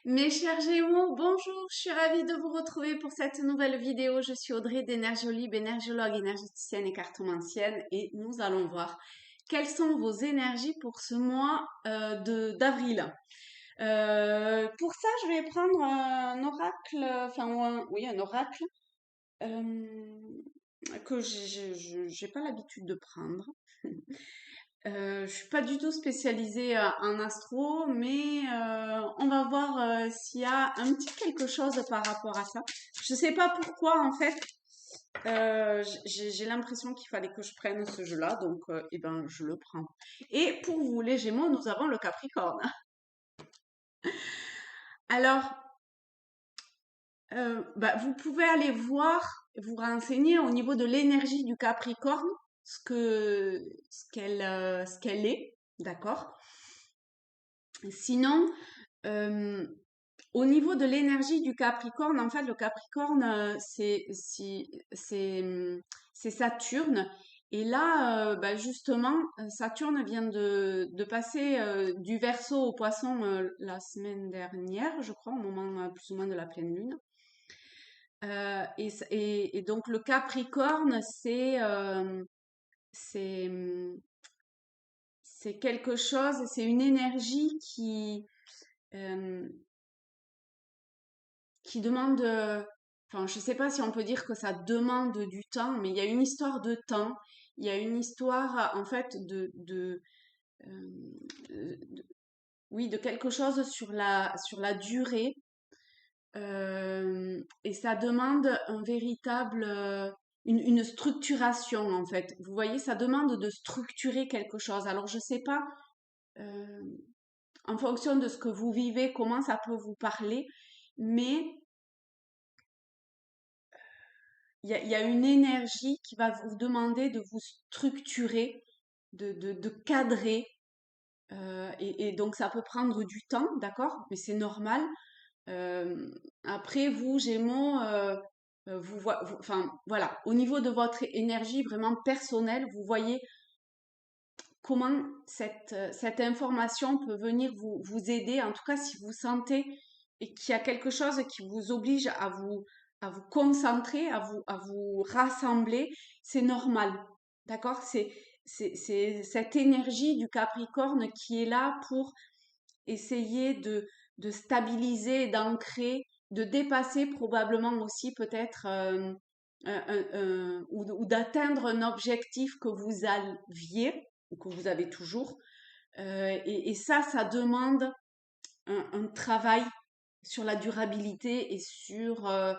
Mes chers Gémeaux, bonjour, je suis ravie de vous retrouver pour cette nouvelle vidéo. Je suis Audrey d'Énergiolib, énergiologue, énergéticienne et cartomancienne et nous allons voir quelles sont vos énergies pour ce mois d'avril. Pour ça, je vais prendre un oracle, oui, un oracle euh, que j'ai pas l'habitude de prendre. Je suis pas du tout spécialisée en astro, mais on va voir s'il y a un petit quelque chose par rapport à ça. Je sais pas pourquoi en fait. J'ai l'impression qu'il fallait que je prenne ce jeu-là, donc eh ben je le prends. Et pour vous les Gémeaux, nous avons le Capricorne. Alors, vous pouvez aller voir, vous renseigner au niveau de l'énergie du Capricorne, ce qu'elle est, d'accord? Sinon, euh, au niveau de l'énergie du Capricorne, en fait, le Capricorne, c'est Saturne. Et là, justement, Saturne vient de passer du Verseau au Poisson la semaine dernière, je crois, au moment plus ou moins de la pleine lune. Et donc le Capricorne, c'est, hum, c'est quelque chose, c'est une énergie euh, qui demande, enfin, je sais pas si on peut dire que ça demande du temps, mais il y a une histoire de temps, il y a une histoire, en fait, de oui, de quelque chose sur sur la durée, et ça demande un véritable, une structuration, en fait. Vous voyez, ça demande de structurer quelque chose. Alors, je sais pas, euh, en fonction de ce que vous vivez, comment ça peut vous parler, mais il y a une énergie qui va vous demander de vous structurer, de cadrer. Et donc, ça peut prendre du temps, d'accord? Mais c'est normal. Euh, Après, vous, Gémeaux, enfin, voilà, au niveau de votre énergie vraiment personnelle, vous voyez comment cette information peut venir vous aider. En tout cas, si vous sentez et qu'il y a quelque chose qui vous oblige à vous concentrer, à vous rassembler, c'est normal. D'accord? C'est cette énergie du Capricorne qui est là pour essayer de stabiliser, d'ancrer, de dépasser probablement aussi peut-être ou d'atteindre un objectif que vous aviez ou que vous avez toujours. Et ça, ça demande un travail sur la durabilité et sur un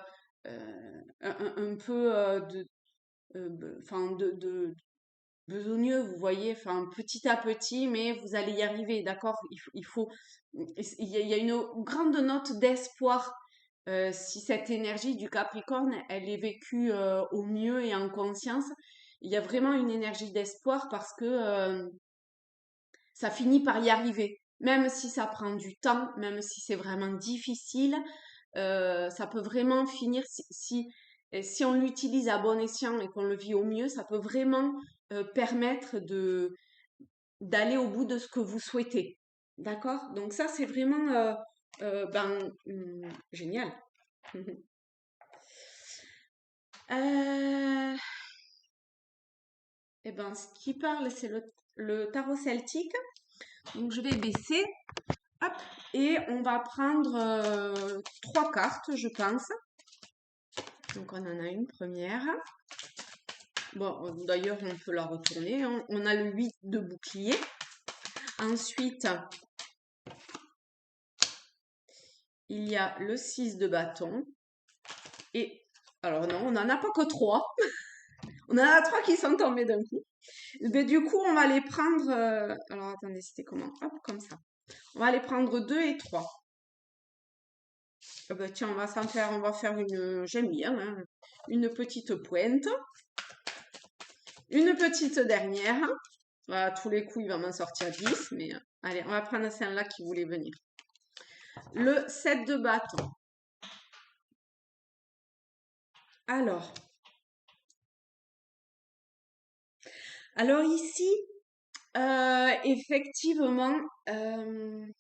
peu de besogneux, vous voyez, enfin petit à petit, mais vous allez y arriver, d'accord? Il y a une grande note d'espoir si cette énergie du Capricorne, elle est vécue au mieux et en conscience. Il y a vraiment une énergie d'espoir parce que ça finit par y arriver. Même si ça prend du temps, même si c'est vraiment difficile, ça peut vraiment finir si on l'utilise à bon escient et qu'on le vit au mieux, ça peut vraiment permettre d'aller au bout de ce que vous souhaitez. D'accord? Donc ça, c'est vraiment génial. Euh, ce qui parle, c'est le tarot celtique. Donc je vais baisser. Hop, et on va prendre trois cartes, je pense. Donc on en a une première. Bon, d'ailleurs, on peut la retourner, hein. On a le 8 de bouclier. Ensuite, il y a le 6 de bâton. Et, alors non, on n'en a pas que trois. On en a trois qui sont tombés d'un coup. Mais du coup, on va les prendre... alors, attendez, c'était comment? Hop, comme ça. On va les prendre 2 et 3. Tiens, on va faire une... J'aime bien, hein, une petite pointe. Une petite dernière. À tous les coups, il va m'en sortir 10, mais allez, on va prendre celle-là qui voulait venir. Le 7 de bâton. Alors, alors ici, effectivement, je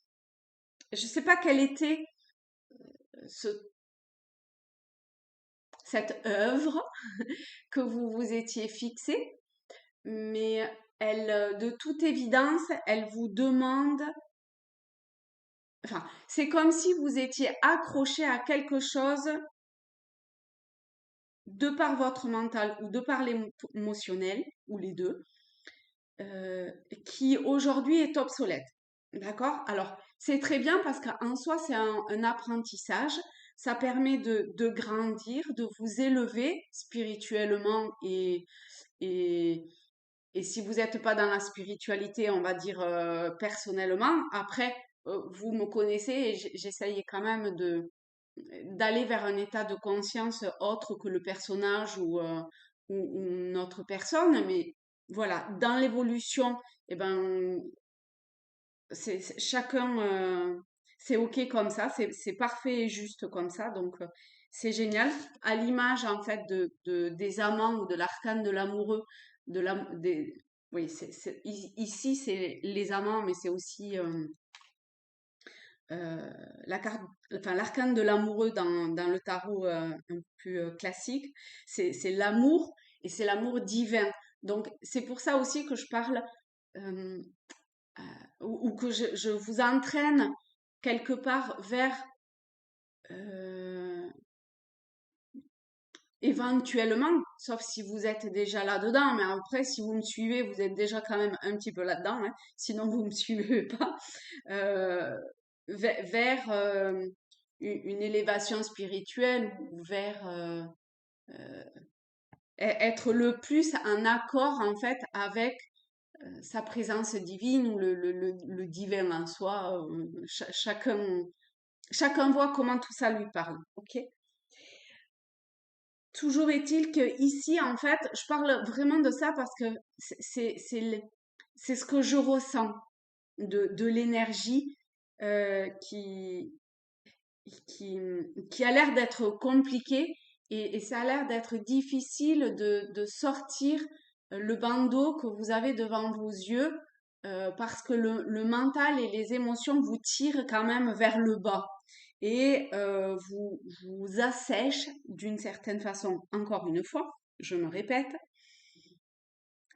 ne sais pas quel était. ce- cette œuvre que vous vous étiez fixée, mais de toute évidence, elle vous demande, enfin, c'est comme si vous étiez accroché à quelque chose de par votre mental ou de par l'émotionnel, ou les deux, euh, qui aujourd'hui est obsolète. D'accord? Alors, c'est très bien parce qu'en soi, c'est un apprentissage. Ça permet de grandir, de vous élever spirituellement et, et si vous n'êtes pas dans la spiritualité, on va dire personnellement. Après, vous me connaissez et j'essaye quand même d'aller vers un état de conscience autre que le personnage ou notre personne. Mais voilà, dans l'évolution, eh ben, chacun, c'est ok comme ça, c'est parfait et juste comme ça, donc c'est génial. À l'image en fait des amants ou de l'arcane de l'amoureux, de la, des, oui, ici c'est les amants, mais c'est aussi euh, la carte, enfin l'arcane de l'amoureux dans le tarot un peu plus classique, c'est l'amour et c'est l'amour divin. Donc c'est pour ça aussi que je parle euh, ou que je vous entraîne quelque part vers euh, éventuellement, sauf si vous êtes déjà là-dedans, mais après, si vous me suivez, vous êtes déjà quand même un petit peu là-dedans, hein, sinon vous ne me suivez pas, euh, vers une élévation spirituelle ou vers être le plus en accord en fait avec sa présence divine ou le divin en soi. Chacun voit comment tout ça lui parle. Ok. Toujours est-il que ici, en fait, je parle vraiment de ça parce que c'est ce que je ressens de l'énergie euh, qui, qui, qui a l'air d'être compliquée et ça a l'air d'être difficile de sortir le bandeau que vous avez devant vos yeux parce que le mental et les émotions vous tirent quand même vers le bas et vous assèchent d'une certaine façon. Encore une fois, je me répète,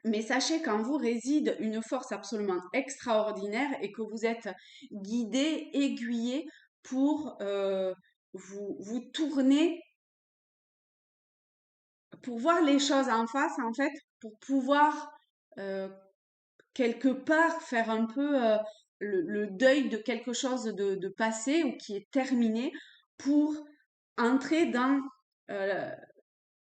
mais sachez qu'en vous réside une force absolument extraordinaire et que vous êtes guidé, aiguillé pour vous tourner, pour voir les choses en face, en fait, pour pouvoir euh, quelque part faire un peu le deuil de quelque chose de passé ou qui est terminé pour entrer dans euh,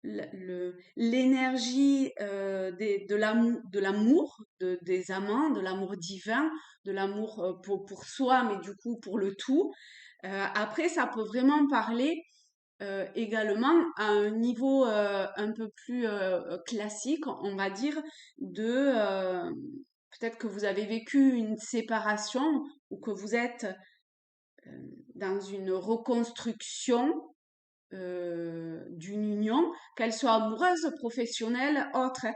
l'énergie de l'amour des amants, de l'amour divin, de l'amour pour soi, mais du coup pour le tout. Après, ça peut vraiment parler également à un niveau un peu plus classique, on va dire, peut-être que vous avez vécu une séparation ou que vous êtes euh, dans une reconstruction d'une union, qu'elle soit amoureuse, professionnelle, autre, hein.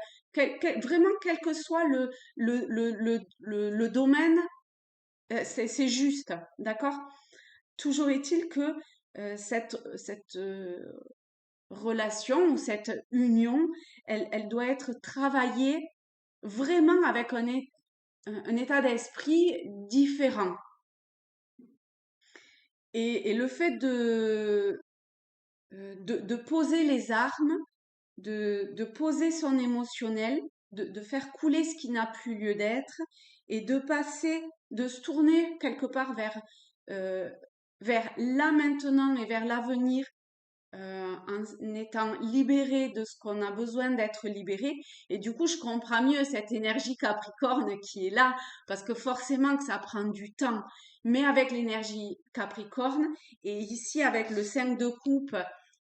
Vraiment, quel que soit le domaine, c'est juste, d'accord? Toujours est-il que cette relation ou cette union, elle doit être travaillée vraiment avec un état d'esprit différent. Et le fait de poser les armes, de poser son émotionnel, de faire couler ce qui n'a plus lieu d'être et de passer, de se tourner quelque part euh, vers là maintenant et vers l'avenir en étant libéré de ce qu'on a besoin d'être libéré. Et du coup, je comprends mieux cette énergie Capricorne qui est là, parce que forcément que ça prend du temps. Mais avec l'énergie Capricorne, et ici avec le 5 de coupe,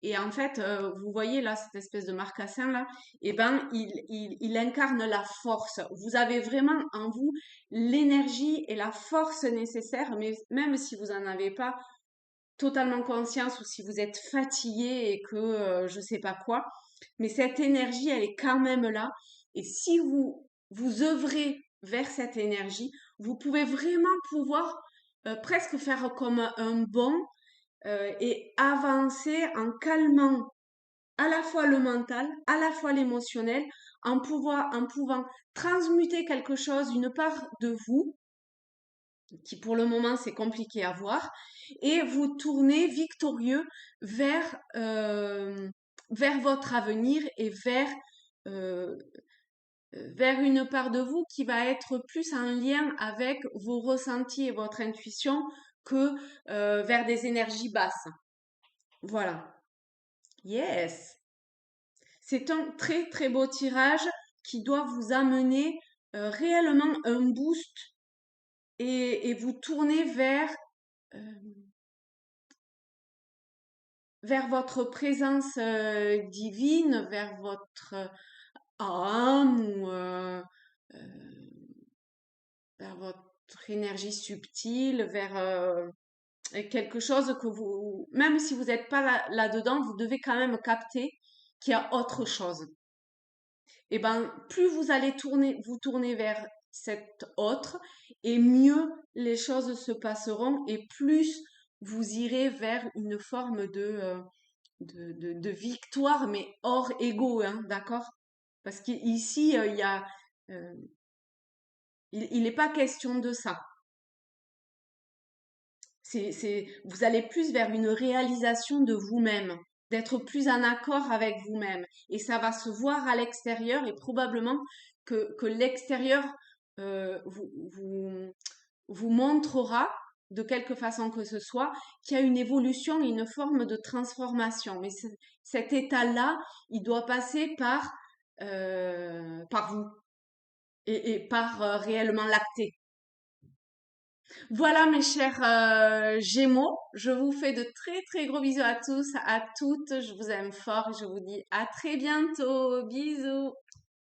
et en fait, vous voyez là, cette espèce de marcassin là, et ben, il incarne la force. Vous avez vraiment en vous l'énergie et la force nécessaires, mais même si vous n'en avez pas, totalement conscience ou si vous êtes fatigué et que je sais pas quoi. Mais cette énergie, elle est quand même là. Et si vous œuvrez vers cette énergie, vous pouvez vraiment pouvoir presque faire comme un bond et avancer en calmant à la fois le mental, à la fois l'émotionnel, en pouvant transmuter quelque chose, une part de vous, qui pour le moment c'est compliqué à voir, et vous tourner victorieux vers, vers votre avenir et euh, vers une part de vous qui va être plus en lien avec vos ressentis et votre intuition que vers des énergies basses. Voilà. Yes. C'est un très très beau tirage qui doit vous amener réellement un boost et vous tourner euh, vers votre présence divine, vers votre âme ou euh, vers votre énergie subtile, vers quelque chose que vous, même si vous n'êtes pas là-dedans, vous devez quand même capter qu'il y a autre chose. Et ben, plus vous allez vous tourner vers cet autre, et mieux les choses se passeront, et plus vous irez vers une forme de victoire, mais hors ego, hein, d'accord? Parce qu'ici, euh, il n'est pas question de ça. Vous allez plus vers une réalisation de vous-même, d'être plus en accord avec vous-même. Et ça va se voir à l'extérieur et probablement que l'extérieur vous montrera de quelque façon que ce soit qu'il y a une évolution et une forme de transformation. Mais cet état-là, il doit passer par vous et par réellement l'acter. Voilà mes chers Gémeaux, je vous fais de très très gros bisous à tous, à toutes, je vous aime fort et je vous dis à très bientôt, bisous.